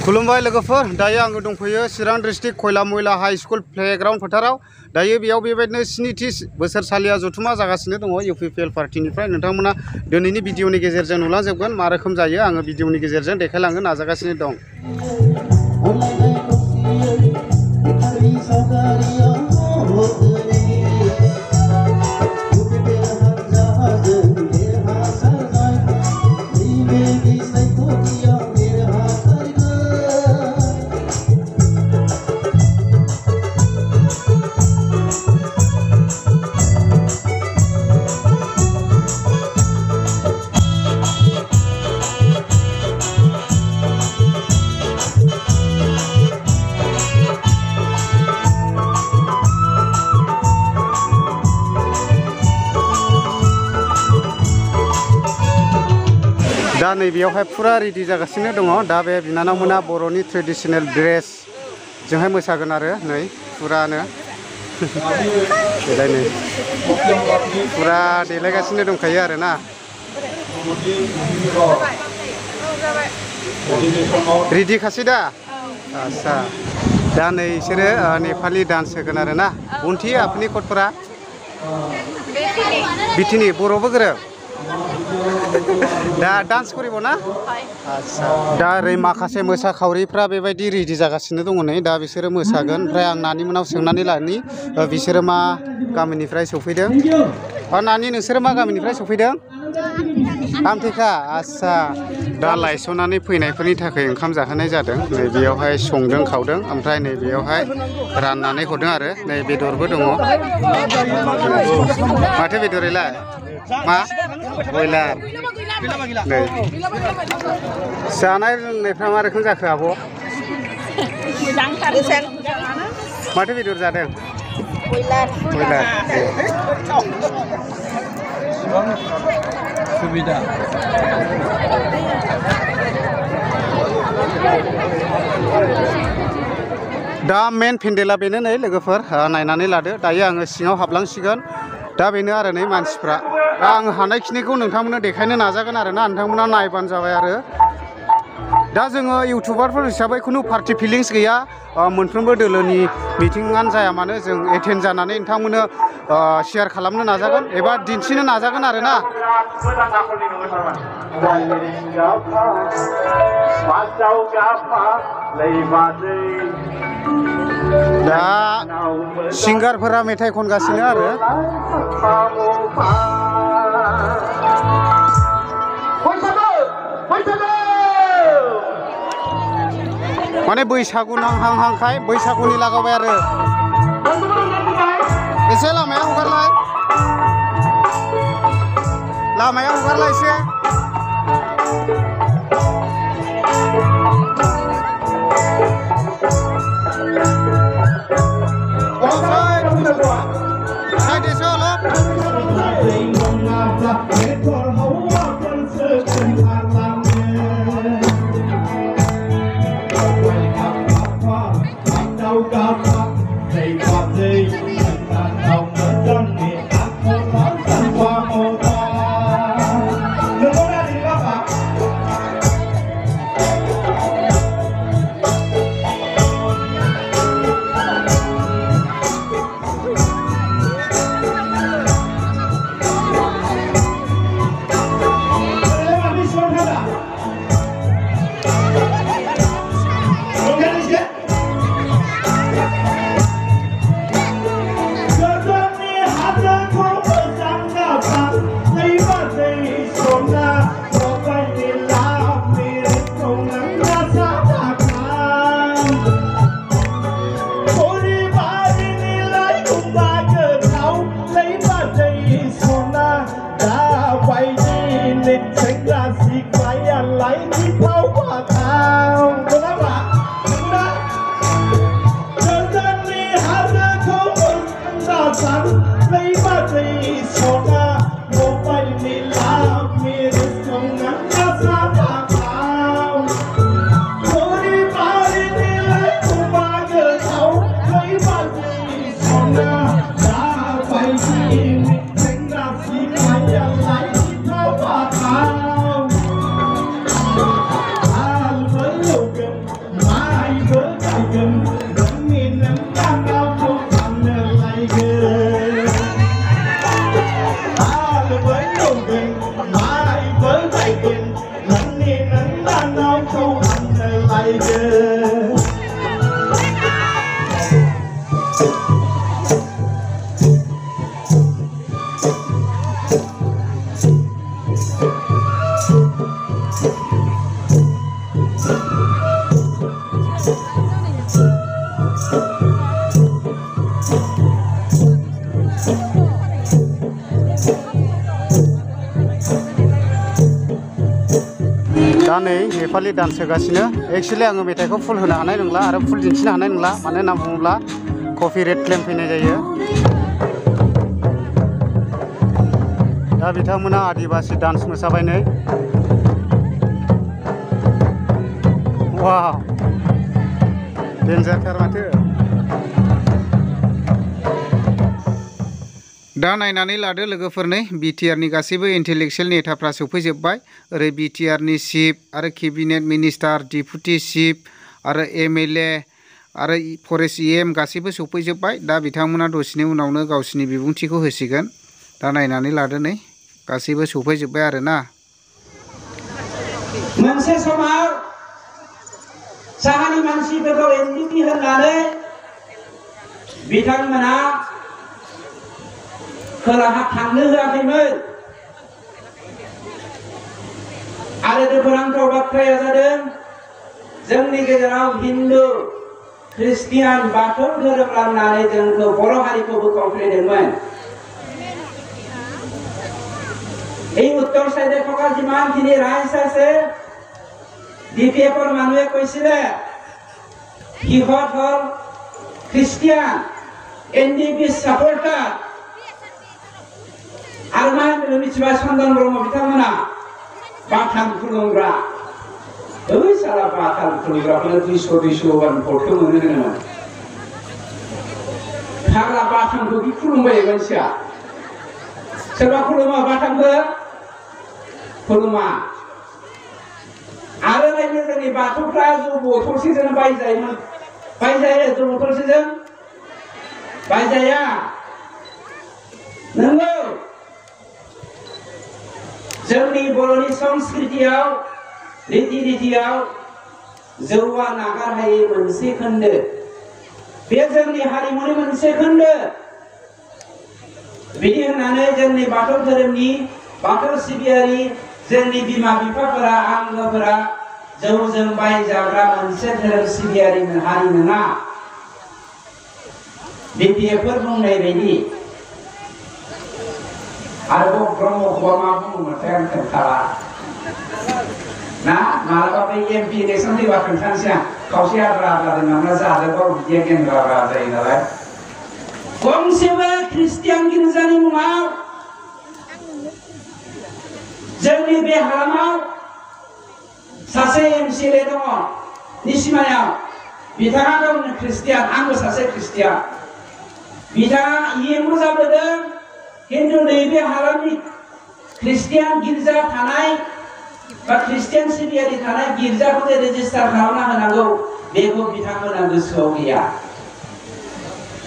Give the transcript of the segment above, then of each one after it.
खुलुमबाय लोगोफोर दायो आङो दंफैयो चिरां डिस्ट्रिक्ट खयला मैला हाई स्कुल प्लेग्राउन्ड फोथाराव दायो बेयाव बेबायदिनो 7थि बोसोरसालिया जथुमा जागासिनो दङ इउपिपिएल पार्टिनिफ्राय नोंथांमोना दिनैनि भिडिअनि गेजेरजों नुलांजोबगोन मा रोखोम जायो आङो भिडिअनि गेजेरजों देखायलांनो नाजागासिनो दं। दा नैबेयावहाय फुरा रेडि जागासिनो दङ दा बे बिनानावमोना बर'नि ट्रेडिशनेल ड्रेस जोंहाय मोसागोन आरो नै फुरानो देलाय नै फुरा देलायगासिनो दंखायो आरो ना रेडि खासै दा आच्छा दा नै बिसोरो नेपाली डान्स होगोन आरो ना बुन्थि आपनि कटफोरा बिटिनि बर'बो गोरों दा डान्स करिब ना आच्छा दा ओरै माखासे मोसाखावरिफ्रा बेबायदि रेडि जागासिनो दङ नै दा बिसोरो मोसागोन ओमफ्राय आं नानि मोनाव सोंनानै लानि बिसोरो मा गामिनिफ्राय सफैदों नानि नोंसोरो मा गामिनिफ्राय सफैदों आमथेखा आच्छा दा लायस'नानै फैनायफोरनि थाखाय ओंखाम जाहोनाय जादों नै बेयावहाय संदों खावदों ओमफ्राय नै बेयावहाय राननानै हरदों आरो नै बेदरबो दङ माथो बेदरैलाय मा बयलार नै जानाय लोंनायफ्रा मा रोखोम जाखो आब' माथो बेदर जादों बयलार सुबिदा दा मेन पेन्डेला बेनो नै लोगोफोर नायनानै लादो दायो आङो सिङाव हाबलांसिगोन दा बेनो आरो नै मानसिफ्रा आं हानायखिनिखौ नोंथांमोननो देखायनो नाजागोन आरो ना नोंथांमोना नायबानो जाबाय आरो दा जोङो इउटुबारफोर हिसाबै खुनु पार्टि फिलिंस गैया मोनफ्रोमबो दोलोनि मिटिङानो जाया मानो जों एटेन्ड जानानै नोंथांमोननो शेयार खालामनो नाजागोन एबा दिन्थिनो नाजागोन आरो ना दा सिंगारफोरा मेथाइ खनगासिनो आरो माने बैसागु नांहांहांखाय बैसागुनि लागावबाय आरो एसे लामायाव हगारलाय एसे दा नै नेपालि डान्स होगासिनो एक्चुअली आङो मेथाइखौ फुल होनो हानाय नंला आरो फुल दिन्थिनो हानाय नंला मानो होनना बुङोब्ला कपिराइट क्लेम फैनाय जायो दा बिथांमोना आदिबासि डान्स मोसाबाय नै वाव डेन्जारथार माथो दा नायनानै लादो लोगोफोरनै बिटिआरनि गासैबो इन्टेलेक्सुयेल नेताफ्रा सौफैजोब्बाय ओरै बिटिआरनि चिफ आरो केबिनेट मिनिस्टार डिपुटि चिफ आरो एमएलए आरो फरेस्ट इएम गासैबो सौफैजोब्बाय दा बिथांमोना दसेनि उनावनो गावसिनि बिबुंथिखौ होसिगोन दा नायनानै लादो नै गासैबो सौफैजोब्बाय आरो ना मोनसे समाव साहानि मानसिफोरखौ एनडिपि होननानै बिथांमोना खोलाहा थांनो होआखैमोन आरो दुखुनांथाव बाथ्राया जादों जोंनि गेजेराव हिन्दु ख्रिस्टियान बाथौ धोरोम लानानै जोंखौ बर' हारिखौ बोखावफ्लेदोंमोन এই উত্তৰ সাইডে থকা যিমানখিনি ৰাইজ আছে ডিপিএফৰ মানুহে কৈছিলে সিহঁত হ'ল খ্ৰীষ্টিয়ান এনডিপি সাপোৰ্টাৰ आरो मा होनो मिथिबाय चन्दन ब्रह्म बिथांमोना बाथान खुलुमग्रा ओइ साला बाथान खुलुमग्राफोरनो 200 भटखौ मोनो होनोमोन फाग्ला बाथानखौ बि खुलुमबाय मानसिया सोरबा खुलुमा बाथानखौ खुलुमा आरो नायनो जोंनि बाथौफ्रा जौ बथलसेजों बायजायोमोन बायजायो जौ बथलसेजों बायजाया नंगौ जोंनि बर'नि संस्कृतियाव रीति-नीतियाव जौआ नागारहायै मोनसे खोन्दो बे जोंनि हारिमुनि मोनसे खोन्दो बिदि होननानै जोंनि बाथौ धोरोमनि बाथौ सिबियारि जोंनि बिमा बिफाफोरा आंगोफोरा जौजों बायजाग्रा मोनसे धोरोम सिबियारि हारि नङा बिपिएफोर बुंनाय बायदि आरो ब्रह्मखौबा मा बुङोमोनथाय आं खोन्थाला ना मालाबा बै एमपि इलेक्सन फैबा खोन्थानोसै आं खावसे आद्रा आद्रा दोननानै जाजोबाव बिदिया गेन्द्रा जायो नालाय गंसेबो ख्रिस्टियान गिर्जानि मुङाव जोंनि बे हालामाव सासे एमसिएलए दङ निसिमायाव बिथाङा गावनो ख्रिस्टियान आंबो सासे ख्रिस्टियान बिथाङा इएमबो जाबोदों किन्तु नैबे हालामनि ख्रिस्टियान गिर्जा थानाय बा ख्रिस्टियान सिबियारि थानाय गिर्जाखौ रेजिस्टार खालामना होनांगौ बेखौ बिथांमोना गोसोआव गैया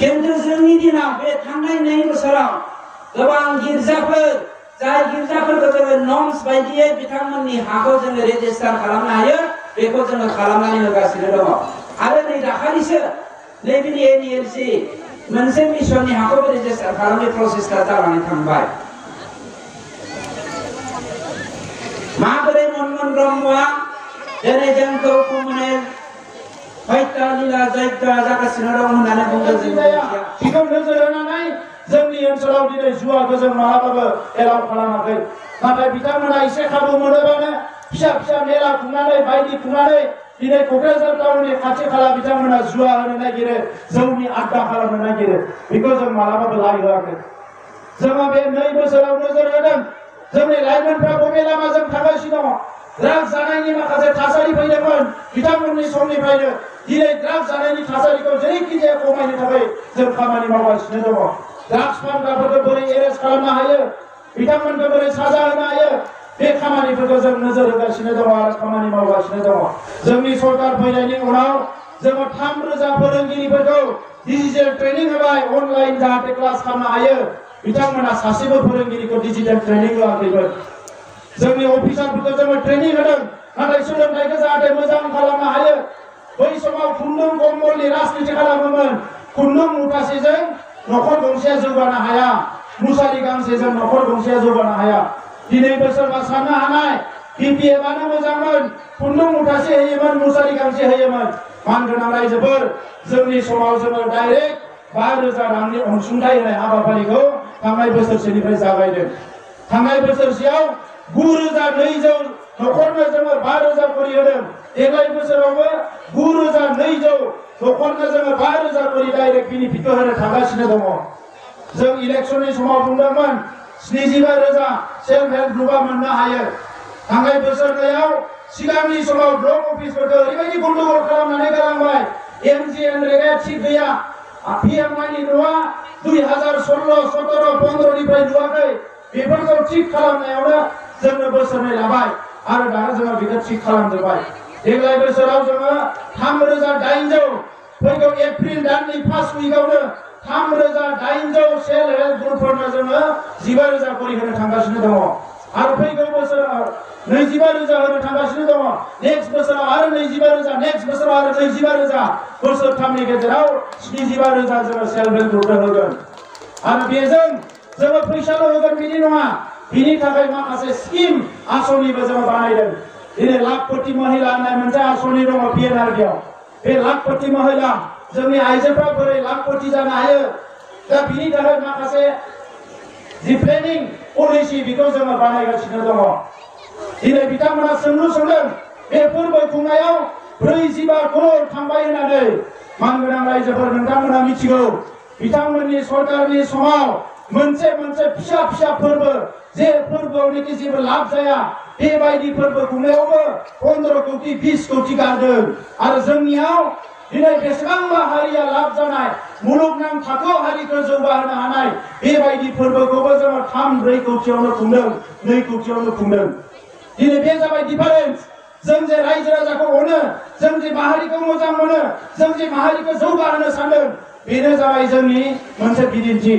किन्तु जोंनि दिनाव बे थांनाय 2 बोसोराव गोबां गिर्जाफोर जाय गिर्जाफोरखौ जोङो नर्म्स बायदियै बिथांमोननि हाखौ जोङो रेजिस्टार खालामनो हायो बेखौ जोङो खालामनानै होगासिनो दङ आरो नै दाखालिसो नैबेनि एनइएलसि मोनसे मिशननि हाखौ रेजिस्टार खालामनाय प्रसेसआ जानानै थांबाय माबोरै मनमोहन ब्रह्मआ दिनै जोंखौ कमनेल हत्या लीला यज्ञ जागासिनो दं होननानै बुंदों बेखौ नोजोर होनानै जोंनि ओनसोलाव दिनै जुवाखौ जों मालाबाबो एलाउ खालामाखै नाथाय बिथांमोना एसे खाबु मोनोबानो फिसा फिसा मेला खुंनानै बायदि खुंनानै दिनै क'क्राझार टाउननि खाथि खाला बिथांमोना जुवा होनो नागिरो जौनि आड्डा खालामनो नागिरो बेखौ जों मालाबाबो लाय होआखै जोङो बे 2 बोसोराव नोजोर होदों जोंनि लाइमोनफ्रा बबे लामाजों थांगासिनो दङ ड्राग्स जानायनि माखासे थासारि फैदोंमोन बिथांमोननि समनिफ्रायनो दिनै ड्राग्स जानायनि थासारिखौ जेरैखि जाया खमायनो थाखाय जों खामानि मावगासिनो दङ ड्राग्स फानग्राफोरखौ बोरै एरेस्ट खालामनो हायो बिथांमोनखौ बोरै साजा होनो हायो बे खामानिफोरखौ जों नोजोर होगासिनो दङ आरो खामानि मावगासिनो दङ जोंनि सरकार फैनायनि उनाव जोङो 3,000 फोरोंगिरिफोरखौ डिजिटेल ट्रेनिं होबाय अनलाइन जाहाथे क्लास खालामनो हायो बिथांमोना सासेबो फोरोंगिरिखौ डिजिटेल ट्रेनिं होआखैमोन जोंनि अफिसारफोरखौ जोङो ट्रेनिं होदों नाथाय सोलोंथाइखौ जाहाथे खुन्दुं कम्बलनि राजनिति खालामोमोन खुन्दुं मुथासेजों न'खर गंसेया जौगानो हाया मुसारि गांसेजों न'खर गंसेया जौगानो हाया दिनैबो सोरबा साननो हानाय BPF-आनो मोजांमोन खुन्दुं मुथासे होयोमोन मुसारि गांसे होयोमोन मानगोनां रायजोफोर जोंनि समाव जोङो डाइरेक्ट 5,000 रांनि अनसुंथाइ होनाय हाबाफारिखौ थांनाय बोसोरसेनिफ्राय जागायदों थांनाय बोसोरसेयाव 9,200 न'खरनो जोङो 5,000 करि होदों देग्लाय बोसोरावबो 9,200 न'खरनो जोङो 5,000 करि डाइरेक्ट बेनिफिटखौ होनो थांगासिनो दङ जों इलेक्सननि समाव बुंदोंमोन 75,000 सेल्फ हेल्प ग्रुपआ मोननो हायो थांनाय बोसोरनैयाव सिगांनि समाव ब्लक अफिसफोरखौ ओरैबायदि गन्दगल खालामनानै गालांबाय MGN रेगाया थिग गैया PMI-नि न'आ 2016, 17, 15 निफ्राय लुवाखै बेफोरखौ थिग खालामनायावनो जोंनो बोसोरनै लाबाय आरो दाना जोङो बेखौ थिग खालामजोब्बाय देग्लाय बोसोराव जोङो 3,800 फैगौ एप्रिल दाननि फार्स्ट उइकआवनो 3,800 सेल्फ हेल्प ग्रुपफोरनो जोङो 15,000 करि होनो थांगासिनो दङ आरो फैगौ बोसोराव 25,000 होनो थांगासिनो दङ नेक्स्ट बोसोराव आरो 25,000 नेक्स्ट बोसोराव आरो 25,000 बोसोरथामनि गेजेराव 75,000 जोङो सेल्फ हेल्प ग्रुपनो होगोन आरो बेजों जोङो फैसाल' होगोन बिदि नङा बिनि थाखाय माखासे स्किम आसनिबो जोङो बानायदों दिनै लाखपति महिला होननाय मोनसे आसनि दङ PNRD-आव बे लाखपति महिला जोंनि आइजोफ्रा बोरै लाखपति जानो हायो दा बिनि थाखाय माखासे जि प्लेनिं पलिसि बेखौ जोङो बानायगासिनो दङ दिनै बिथांमोना सोंलु सोंदों बे फोरबो खुंनायाव 45 करोड़ थांबाय होननानै मानगोनां रायजोफोर नोंथांमोना मिथिगौ बिथांमोननि सरकारनि समाव मोनसे फिसा फिसा फोरबो जे फोरबोआवनोखि जेबो लाब जाया बेबायदि फोरबो खुंनायावबो 15 कोटि 20 कोटि गारदों आरो जोंनियाव दिनै बेसेबांबा हारिया लाब जानाय मुलुगनां थाखोआव हारिखौ जौगाहोनो हानाय बेबायदि फोरबोखौबो जोङो 3-4 कोटियावनो खुंदों 2 कोटियावनो खुंदों दिनै बे जाबाय डिफारेन्स जों जे रायजो राजाखौ अनो जों जे माहारिखौ मोजां मोनो जों जे माहारिखौ जौगाहोनो सानदों बेनो जाबाय जोंनि मोनसे बिदिन्थि